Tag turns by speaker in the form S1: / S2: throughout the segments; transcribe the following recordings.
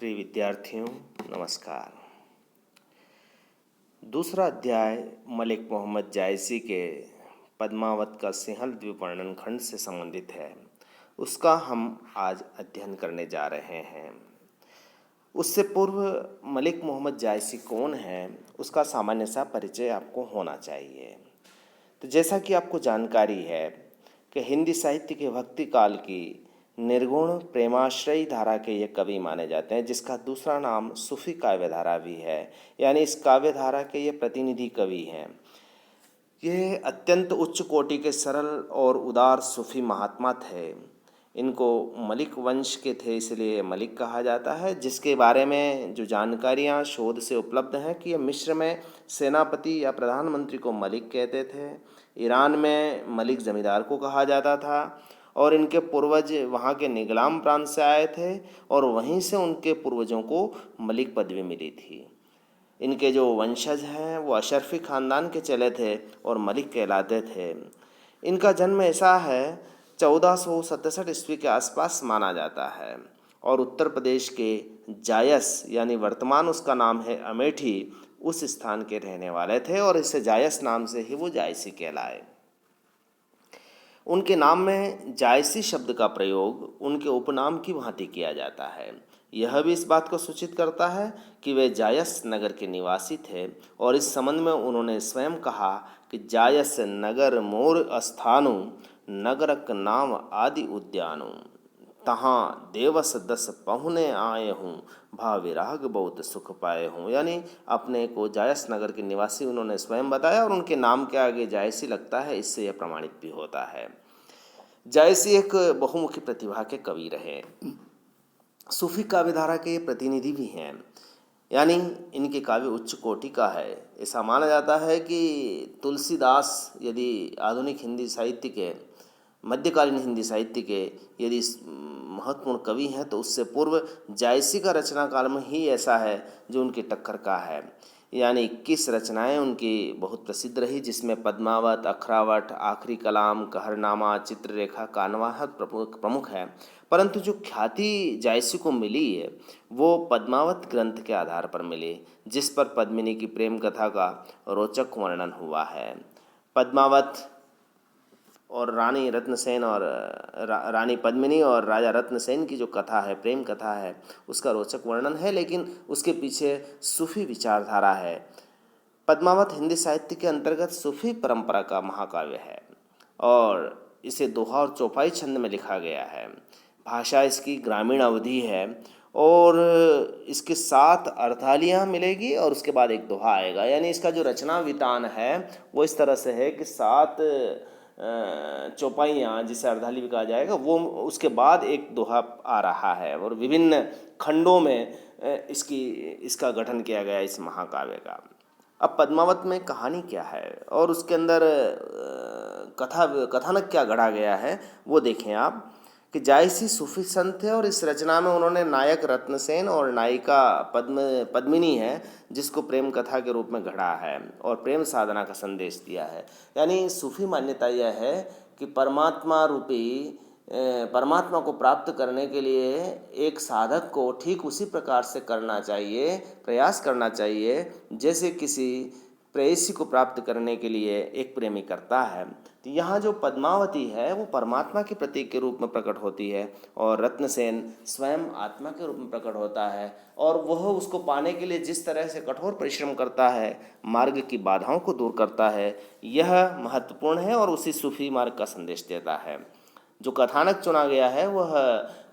S1: प्रिय विद्यार्थियों, नमस्कार। दूसरा अध्याय मलिक मोहम्मद जायसी के पद्मावत का सिंहल द्वीप वर्णन खंड से संबंधित है। उसका हम आज अध्ययन करने जा रहे हैं। उससे पूर्व मलिक मोहम्मद जायसी कौन है, उसका सामान्य सा परिचय आपको होना चाहिए। तो जैसा कि आपको जानकारी है कि हिंदी साहित्य के भक्ति काल की निर्गुण प्रेमाश्रयी धारा के ये कवि माने जाते हैं, जिसका दूसरा नाम सूफी काव्य धारा भी है। यानी इस काव्य धारा के ये प्रतिनिधि कवि हैं। ये अत्यंत उच्च कोटि के सरल और उदार सूफी महात्मा थे। इनको मलिक वंश के थे, इसलिए मलिक कहा जाता है। जिसके बारे में जो जानकारियाँ शोध से उपलब्ध हैं कि ये मिस्र में सेनापति या प्रधानमंत्री को मलिक कहते थे। ईरान में मलिक जमींदार को कहा जाता था और इनके पूर्वज वहाँ के निगलाम प्रांत से आए थे और वहीं से उनके पूर्वजों को मलिक पदवी मिली थी। इनके जो वंशज हैं वो अशरफी ख़ानदान के चले थे और मलिक कहलाते थे। इनका जन्म ऐसा है 1467 ईस्वी के आसपास माना जाता है और उत्तर प्रदेश के जायस यानी वर्तमान उसका नाम है अमेठी, उस स्थान के रहने वाले थे और इसे जायस नाम से ही वो जायसी कहलाए। उनके नाम में जायसी शब्द का प्रयोग उनके उपनाम की भांति किया जाता है। यह भी इस बात को सूचित करता है कि वे जायस नगर के निवासी थे और इस संबंध में उन्होंने स्वयं कहा कि जायस नगर मोर स्थानु, नगरक नाम आदि उद्यानु, तहाँ देवस दस पहुने आए हूँ, भा विराग बहुत सुख पाए हूँ। यानी अपने को जायस नगर के निवासी उन्होंने स्वयं बताया और उनके नाम के आगे जायसी लगता है, इससे यह प्रमाणित भी होता है। जायसी एक बहुमुखी प्रतिभा के कवि रहे। सूफी काव्य धारा के प्रतिनिधि भी हैं, यानी इनके काव्य उच्च कोटि का है। ऐसा माना जाता है कि तुलसीदास यदि आधुनिक हिंदी साहित्य के, मध्यकालीन हिंदी साहित्य के यदि महत्वपूर्ण कवि हैं तो उससे पूर्व जायसी का रचना काल में ही ऐसा है जो उनकी टक्कर का है। यानी 21 रचनाएं उनकी बहुत प्रसिद्ध रही, जिसमें पद्मावत, अखरावट, आखिरी कलाम, कहरनामा, चित्ररेखा, कानवाहत प्रमुख है। परंतु जो ख्याति जायसी को मिली है वो पद्मावत ग्रंथ के आधार पर मिली, जिस पर पद्मिनी की प्रेम कथा का रोचक वर्णन हुआ है। पद्मावत और रानी रत्नसेन और रानी पद्मिनी और राजा रत्नसेन की जो कथा है, प्रेम कथा है, उसका रोचक वर्णन है, लेकिन उसके पीछे सूफी विचारधारा है। पद्मावत हिंदी साहित्य के अंतर्गत सूफी परंपरा का महाकाव्य है और इसे दोहा और चौपाई छंद में लिखा गया है। भाषा इसकी ग्रामीण अवधि है और इसके 7 अर्धालियाँ मिलेगी और उसके बाद एक दोहा आएगा। यानी इसका जो रचना वितान है वो इस तरह से है कि 7 चौपाइयाँ, जिसे अर्धाली भी कहा जाएगा, वो उसके बाद एक दोहा आ रहा है और विभिन्न खंडों में इसका गठन किया गया इस महाकाव्य का। अब पद्मावत में कहानी क्या है और उसके अंदर कथानक क्या गढ़ा गया है वो देखें आप कि जायसी सूफी संत थे और इस रचना में उन्होंने नायक रत्नसेन और नायिका पद्मिनी है, जिसको प्रेम कथा के रूप में गढ़ा है और प्रेम साधना का संदेश दिया है। यानी सूफी मान्यता यह है कि परमात्मा को प्राप्त करने के लिए एक साधक को ठीक उसी प्रकार से करना चाहिए, प्रयास करना चाहिए, जैसे किसी प्रेयसी को प्राप्त करने के लिए एक प्रेमी करता है। तो यहाँ जो पद्मावती है वो परमात्मा के प्रतीक के रूप में प्रकट होती है और रत्नसेन स्वयं आत्मा के रूप में प्रकट होता है और वह उसको पाने के लिए जिस तरह से कठोर परिश्रम करता है, मार्ग की बाधाओं को दूर करता है, यह महत्वपूर्ण है और उसी सूफी मार्ग का संदेश देता है। जो कथानक चुना गया है वह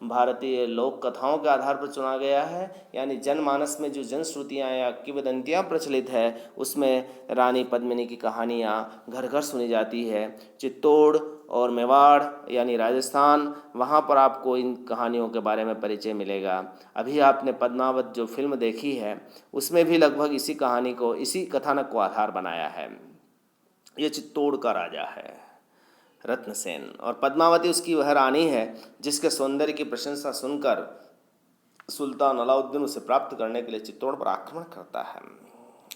S1: भारतीय लोक कथाओं के आधार पर चुना गया है। यानी जनमानस में जो जनश्रुतियाँ या किंवदंतियाँ प्रचलित है उसमें रानी पद्मिनी की कहानियाँ घर घर सुनी जाती है। चित्तौड़ और मेवाड़ यानी राजस्थान, वहाँ पर आपको इन कहानियों के बारे में परिचय मिलेगा। अभी आपने पद्मावत जो फिल्म देखी है उसमें भी लगभग इसी कहानी को, इसी कथानक को आधार बनाया है। ये चित्तौड़ का राजा है रत्नसेन और पद्मावती उसकी वह रानी है जिसके सौंदर्य की प्रशंसा सुनकर सुल्तान अलाउद्दीन उसे प्राप्त करने के लिए चित्तौड़ पर आक्रमण करता है।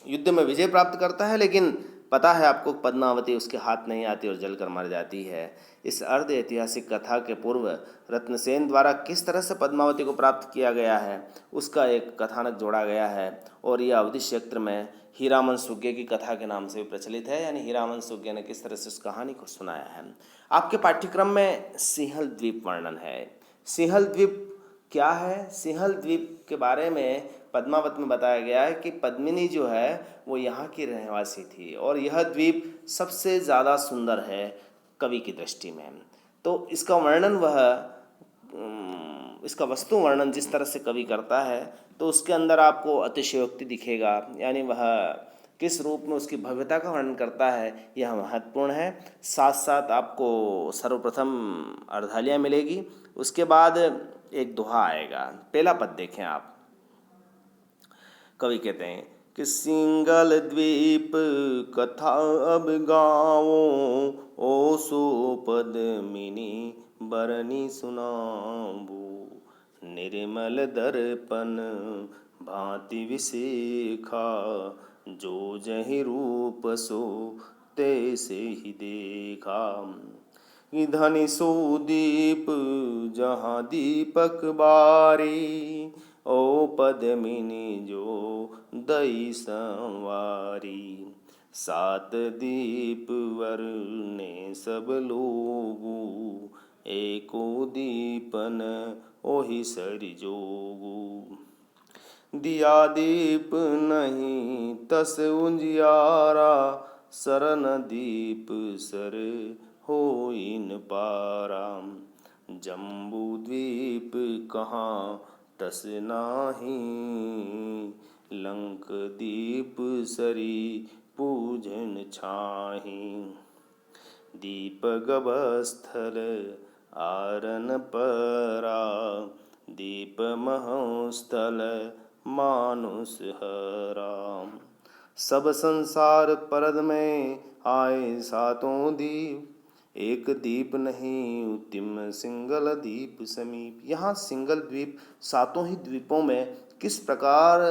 S1: युद्ध में विजय प्राप्त करता है, लेकिन पता है आपको पद्मावती उसके हाथ नहीं आती और जलकर मर जाती है। इस अर्ध ऐतिहासिक कथा के पूर्व रत्नसेन द्वारा किस तरह से पद्मावती को प्राप्त किया गया है उसका एक कथानक जोड़ा गया है, और यह अवधि क्षेत्र में हीरामन सुग्गे की कथा के नाम से भी प्रचलित है। यानी हीरामन सुग्गे ने किस तरह से उस कहानी को सुनाया है। आपके पाठ्यक्रम में सिंहल द्वीप वर्णन है। सिंहल द्वीप क्या है? सिंहल द्वीप के बारे में पद्मावत में बताया गया है कि पद्मिनी जो है वो यहाँ की रहवासी थी, और यह द्वीप सबसे ज़्यादा सुंदर है कवि की दृष्टि में। तो इसका वर्णन इसका वस्तु वर्णन जिस तरह से कवि करता है तो उसके अंदर आपको अतिशयोक्ति दिखेगा, यानी वह किस रूप में उसकी भव्यता का वर्णन करता है यह महत्वपूर्ण है। साथ साथ आपको सर्वप्रथम अर्धालिया मिलेगी, उसके बाद एक दोहा आएगा। पहला पद देखें आप। कवि कहते हैं कि सिंगल द्वीप कथा अब गाओ, ओ सो पद्मिनी बरनी सुनाबू, निर्मल दर्पण भांति विशेखा, जो जहि रूप सो तैसे ही देखा। धनि सो दीप जहाँ दीपक बारी, ओ पद्मिनी जो दई संवारी, सात दीप वरने सब लोगू, एको दीपन ओहि सरि जोगू। दिया दीप नहीं तस उजियारा, सरन दीप सर होइन पारा, जम्बू द्वीप कहाँ तस नाही, लंक दीप सरी पूजन छाही। दीप गवस्थल आरन परा, दीप महोस्थल मानुष हरा। सब संसार परद में आए सातों दीप, एक दीप नहीं उत्तिम सिंगल द्वीप समीप। यहाँ सिंगल द्वीप सातों ही द्वीपों में किस प्रकार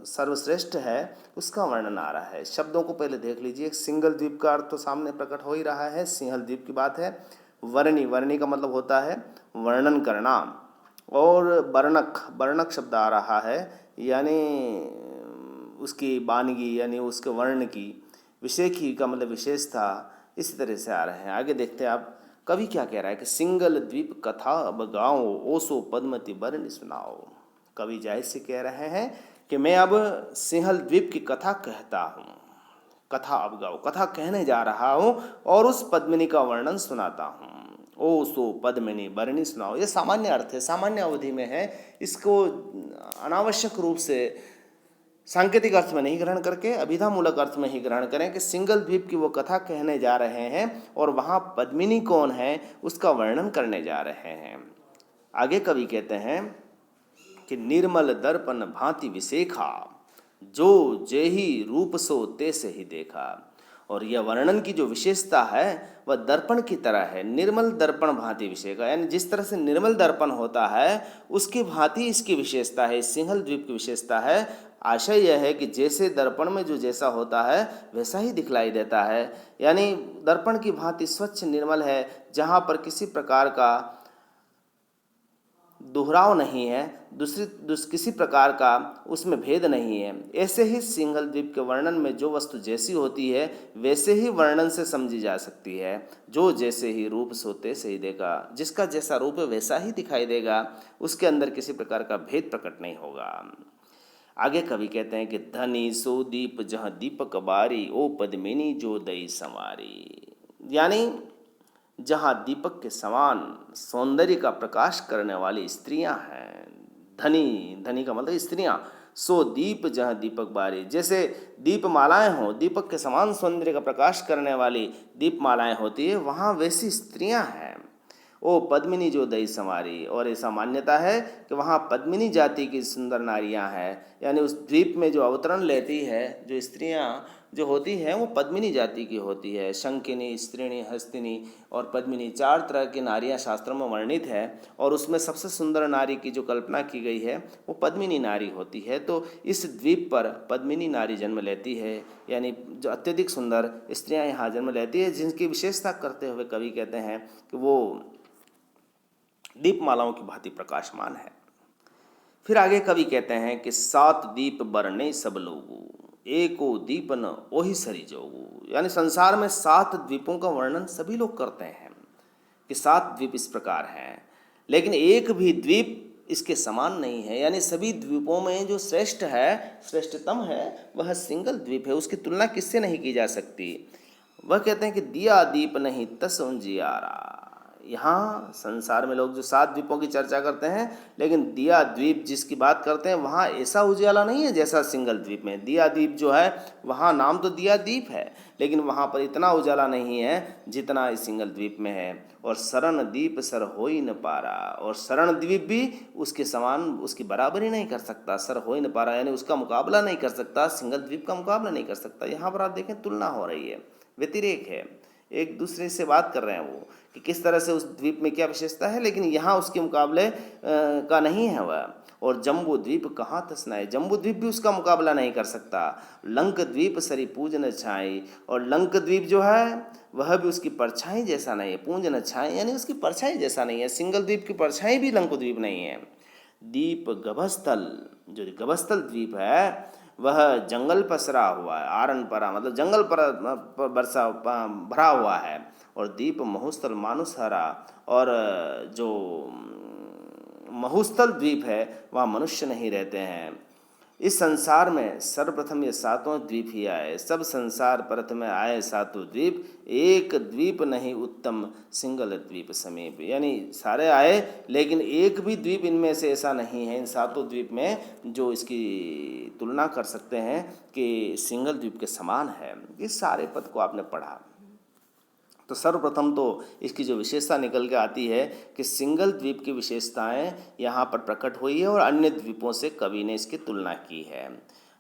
S1: सर्वश्रेष्ठ है उसका वर्णन आ रहा है। शब्दों को पहले देख लीजिए। सिंगल द्वीप का अर्थ तो सामने प्रकट हो ही रहा है, सिंहल द्वीप की बात है। वर्णी, वर्णी का मतलब होता है वर्णन करना, और वर्णक, वर्णक शब्द आ रहा है, यानी उसकी बानगी यानी उसके वर्ण की, विशेखी का मतलब विशेषता, इसी तरह से आ रहे हैं। आगे देखते हैं आप कवि क्या कह रहा है कि सिंगल द्वीप कथा अब गाओ, ओसो पद्मति बरनी सुनाओ। कवि जाहिर से कह रहे हैं कि मैं अब सिंहल द्वीप की कथा कहता हूँ, कथा अब गाओ, कथा कहने जा रहा हूँ और उस पद्मिनी का वर्णन सुनाता हूँ। ओ सो पद्मिनी बरनी सुनाओ, ये सामान्य अर्थ है, सामान्य अवधि में है। इसको अनावश्यक रूप से सांकेतिक अर्थ में नहीं ग्रहण करके अभिधामूलक अर्थ में ही ग्रहण करें कि सिंगल द्वीप की वो कथा कहने जा रहे हैं और वहाँ पद्मिनी कौन है उसका वर्णन करने जा रहे हैं। आगे कवि कहते हैं कि निर्मल दर्पण भांति विशेखा, जो जेहि रूप सो तैसे ही देखा। और यह वर्णन की जो विशेषता है वह दर्पण की तरह है। निर्मल दर्पण भांति विशेखा, यानी जिस तरह से निर्मल दर्पण होता है उसकी भांति इसकी विशेषता है, सिंहल द्वीप की विशेषता है। आशय यह है कि जैसे दर्पण में जो जैसा होता है वैसा ही दिखलाई देता है, यानी दर्पण की भांति स्वच्छ निर्मल है, जहाँ पर किसी प्रकार का दोहराव नहीं है, किसी प्रकार का उसमें भेद नहीं है। ऐसे ही सिंहल द्वीप के वर्णन में जो वस्तु जैसी होती है वैसे ही वर्णन से समझी जा सकती है। जो जैसे ही रूप सोते से ही देगा, जिसका जैसा रूप है वैसा ही दिखाई देगा, उसके अंदर किसी प्रकार का भेद प्रकट नहीं होगा। आगे कवि कहते हैं कि धनी सो दीप जहाँ दीपक बारी, ओ पद्मिनी जो दई संवारी। यानी जहाँ दीपक के समान सौंदर्य का प्रकाश करने वाली स्त्रियां हैं। धनी, धनी का मतलब स्त्रियां। सो दीप जहाँ दीपक बारी, जैसे दीप मालाएं हो, दीपक के समान सौंदर्य का प्रकाश करने वाली दीप मालाएं होती है, वहाँ वैसी स्त्रियां हैं। ओ पद्मिनी जो दई संवारी, और ऐसा मान्यता है कि वहाँ पद्मिनी जाति की सुंदर नारियां हैं, यानी उस द्वीप में जो अवतरण लेती है जो स्त्रियां जो होती है वो पद्मिनी जाति की होती है। शंखिनी, स्त्रिणी, हस्तिनी और पद्मिनी 4 तरह की नारियां शास्त्रों में वर्णित है और उसमें सबसे सुंदर नारी की जो कल्पना की गई है वो पद्मिनी नारी होती है। तो इस द्वीप पर पद्मिनी नारी जन्म लेती है, यानी जो अत्यधिक सुंदर स्त्रियां यहाँ जन्म लेती है, जिनकी विशेषता करते हुए कवि कहते हैं कि वो दीपमालाओं की भांति प्रकाशमान है। फिर आगे कवि कहते हैं कि 7 दीप बरने सब लोगू, एको दीप न ओहि सरी जोगू। यानी संसार में 7 द्वीपों का वर्णन सभी लोग करते हैं कि 7 द्वीप इस प्रकार हैं, लेकिन एक भी द्वीप इसके समान नहीं है। यानी सभी द्वीपों में जो श्रेष्ठ है, श्रेष्ठतम है, वह सिंगल द्वीप है, उसकी तुलना किससे नहीं की जा सकती। वह कहते हैं कि दिया दीप नहीं तस उजियारा। यहाँ संसार में लोग जो 7 द्वीपों की चर्चा करते हैं, लेकिन दिया द्वीप जिसकी बात करते हैं वहाँ ऐसा उजियाला नहीं है जैसा सिंगल द्वीप में। दिया द्वीप जो है वहाँ नाम तो दिया द्वीप है, लेकिन वहाँ पर इतना उजाला नहीं है जितना इस सिंगल द्वीप में है। और शरण द्वीप सर हो ही न पारा, और शरण द्वीप भी उसके समान, उसकी बराबरी नहीं कर सकता। सर हो ही न पारा यानी उसका मुकाबला नहीं कर सकता, सिंगल द्वीप का मुकाबला नहीं कर सकता। यहाँ पर आप देखें तुलना हो रही है, व्यतिरेक है, एक दूसरे से बात कर रहे हैं वो कि किस तरह से उस द्वीप में क्या विशेषता है, लेकिन यहाँ उसके मुकाबले का नहीं है वह। और जम्बू द्वीप कहाँ तसनाए, जम्बू द्वीप भी उसका मुकाबला नहीं कर सकता। लंक द्वीप सरी पूज न छाई, और लंक द्वीप जो है वह भी उसकी परछाई जैसा नहीं है। पूंज न छाई यानी उसकी परछाई जैसा नहीं है, सिंगल द्वीप की परछाई भी लंक द्वीप नहीं है। दीप गभस्थल, जो गभस्थल द्वीप है वह जंगल पसरा हुआ है, आरन परा मतलब जंगल पर बरसा भरा हुआ है। और दीप महुस्थल मानुष हरा, और जो महुस्थल द्वीप है वहाँ मनुष्य नहीं रहते हैं। इस संसार में सर्वप्रथम ये 7वां द्वीप ही आए, सब संसार परत में आए 7 द्वीप, एक द्वीप नहीं उत्तम सिंगल द्वीप समीप। यानी सारे आए, लेकिन एक भी द्वीप इनमें से ऐसा नहीं है इन 7 द्वीप में जो इसकी तुलना कर सकते हैं कि सिंगल द्वीप के समान है। इस सारे पद को आपने पढ़ा तो सर्वप्रथम तो इसकी जो विशेषता निकल के आती है कि सिंगल द्वीप की विशेषताएं यहाँ पर प्रकट हुई है और अन्य द्वीपों से कवि ने इसकी तुलना की है।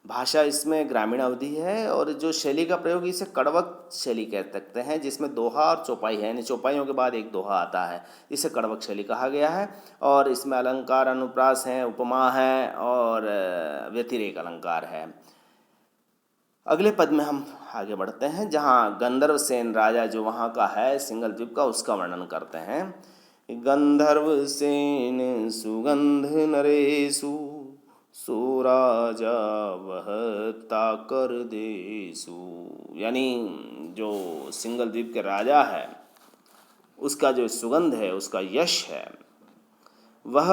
S1: भाषा इसमें ग्रामीण अवधि है, और जो शैली का प्रयोग इसे कड़वक शैली कह सकते हैं, जिसमें दोहा और चौपाई है, यानी चौपाइयों के बाद एक दोहा आता है, इसे कड़वक शैली कहा गया है। और इसमें अलंकार अनुप्रास हैं, उपमा है और व्यतिरेक अलंकार है। अगले पद में हम आगे बढ़ते हैं, जहाँ गंधर्व सेन राजा जो वहाँ का है सिंगल द्वीप का, उसका वर्णन करते हैं। गंधर्व सेन सुगंध नरेशु, सो राजा वह ताकर देसु। यानी जो सिंगल द्वीप के राजा है उसका जो सुगंध है, उसका यश है, वह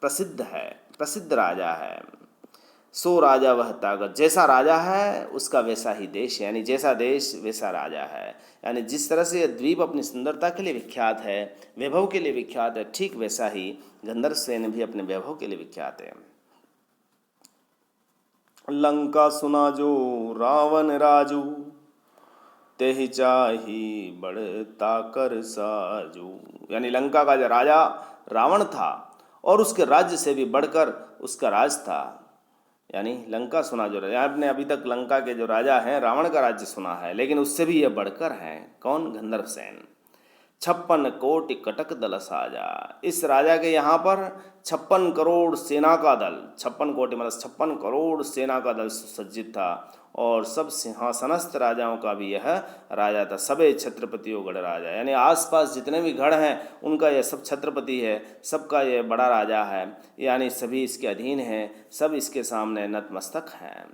S1: प्रसिद्ध है, प्रसिद्ध राजा है। सो राजा वह ताकत, जैसा राजा है उसका वैसा ही देश, यानी जैसा देश वैसा राजा है। यानी जिस तरह से यह द्वीप अपनी सुंदरता के लिए विख्यात है, वैभव के लिए विख्यात है, ठीक वैसा ही गंधर्व सेन भी अपने वैभव के लिए विख्यात है। लंका सुना जो रावण राजू, तेहि चाही बड़ ताकर साजू। यानी लंका का जो राजा रावण था और उसके राज्य से भी बढ़कर उसका राज था। यानी लंका सुना जो राजा, आपने अभी तक लंका के जो राजा हैं रावण का राज्य सुना है, लेकिन उससे भी यह बढ़कर हैं। कौन? गंधर्व सेन। 56 कोटि कटक दल साजा, इस राजा के यहाँ पर 56 करोड़ सेना का दल, 56 कोटि मतलब 56 करोड़ सेना का दल सुसज्जित था, और सब सिंहासनस्थ राजाओं का भी यह राजा था। सबे छत्रपतियों गढ़ राजा, यानी आसपास जितने भी गढ़ हैं उनका यह सब छत्रपति है, सबका यह बड़ा राजा है, यानी सभी इसके अधीन हैं, सब इसके सामने नतमस्तक हैं।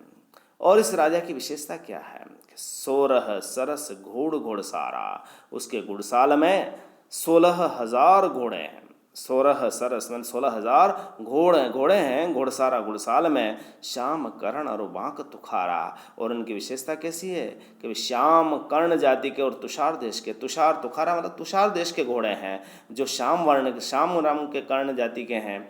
S1: और इस राजा की विशेषता क्या है? 16 सरस घोड़ घोड़सारा, उसके घुड़साल में 16,000 घोड़े हैं। 16 सरस में 16,000 घोड़े हैं घोड़सारा घुड़साल में। श्याम कर्ण और बांक तुखारा, और उनकी विशेषता कैसी है कि वे श्याम कर्ण जाति के और तुषार देश के, तुषार तुखारा मतलब तुषार देश के घोड़े हैं, जो श्याम वर्ण श्याम रंग के कर्ण जाति के हैं।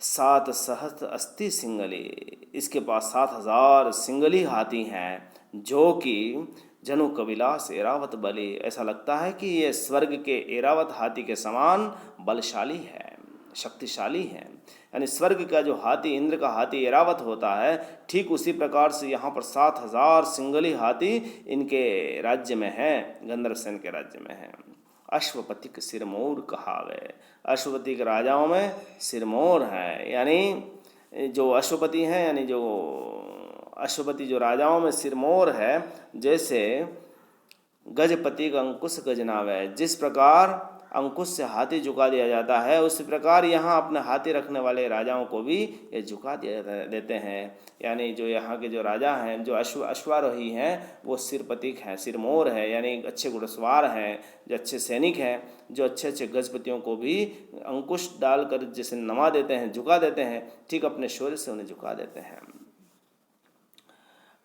S1: 7 सहस्त्र अस्ति सिंगली, इसके पास 7,000 सिंगली हाथी हैं, जो कि जनु कविलास एरावत बली, ऐसा लगता है कि ये स्वर्ग के एरावत हाथी के समान बलशाली है, शक्तिशाली है। यानी स्वर्ग का जो हाथी, इंद्र का हाथी ऐरावत होता है, ठीक उसी प्रकार से यहाँ पर 7,000 सिंगली हाथी इनके राज्य में है, गंधर्वसेन के राज्य में है। अश्वपति के सिरमौर कहावे, अश्वपति के राजाओं में सिरमौर है, यानी जो अश्वपति हैं, यानी जो अश्वपति जो राजाओं में सिरमौर है, जैसे गजपति का अंकुश गजनावे, जिस प्रकार अंकुश से हाथी झुका दिया जाता है, उसी प्रकार यहाँ अपने हाथी रखने वाले राजाओं को भी ये झुका देते हैं। यानी जो यहाँ के जो राजा हैं, जो अश्वारोही हैं, वो सिरपतिक हैं, सिरमौर है, यानी अच्छे घुड़सवार हैं, जो अच्छे सैनिक हैं, जो अच्छे अच्छे गजपतियों को भी अंकुश डालकर जैसे नमा देते हैं, झुका देते हैं, ठीक अपने शौर्य से उन्हें झुका देते हैं।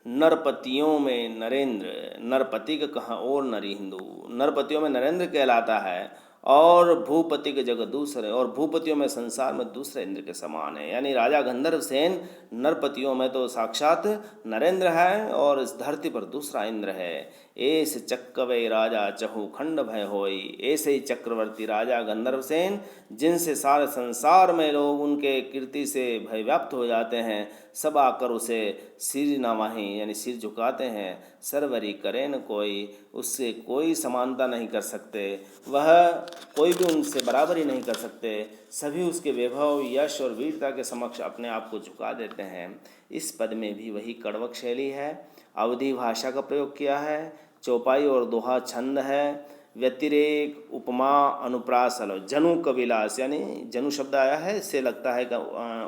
S1: नरपतियों में नरेंद्र, नरपति का कहाँ और नरी हिंदू, नरपतियों में नरेंद्र कहलाता है, और भूपति के जगह दूसरे, और भूपतियों में संसार में दूसरे इंद्र के समान है। यानी राजा गंधर्वसेन नरपतियों में तो साक्षात नरेंद्र है, और इस धरती पर दूसरा इंद्र है। ऐसे चक्रवे राजा चहु खंड भय होई, ऐसे ही चक्रवर्ती राजा गंधर्वसेन, जिनसे सारे संसार में लोग उनके कीर्ति से भय व्याप्त हो जाते हैं, सब आकर उसे सिर नवाही, यानी सिर झुकाते हैं। सरवरी करे न कोई, उससे कोई समानता नहीं कर सकते, वह कोई भी उनसे बराबरी नहीं कर सकते, सभी उसके वैभव, यश और वीरता के समक्ष अपने आप को झुका देते हैं। इस पद में भी वही कड़वक शैली है, अवधी भाषा का प्रयोग किया है, चौपाई और दोहा छंद है, व्यतिरेक, उपमा, अनुप्रास, जनु कविलास, यानी जनु शब्द आया है, इससे लगता है कि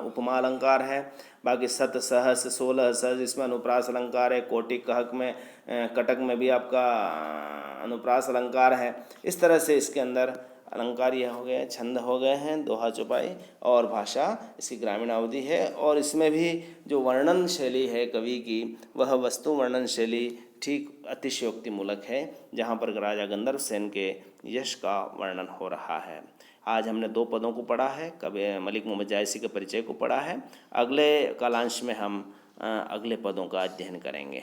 S1: उपमा अलंकार है। बाकी सत, सहस, 16 सहस, इसमें अनुप्रास अलंकार है। कोटि, कहक में, कटक में भी आपका अनुप्रास अलंकार है। इस तरह से इसके अंदर अलंकार यह हो गए, छंद हो गए हैं, दोहा, चौपाई, और भाषा इसकी ग्रामीण अवधि है। और इसमें भी जो वर्णन शैली है कवि की, वह वस्तु वर्णन शैली ठीक अतिशयोक्तिमूलक है, जहाँ पर राजा गंधर्वसेन के यश का वर्णन हो रहा है। आज हमने 2 पदों को पढ़ा है, कवि मलिक मोहम्मद जायसी के परिचय को पढ़ा है। अगले कालांश में हम अगले पदों का अध्ययन करेंगे।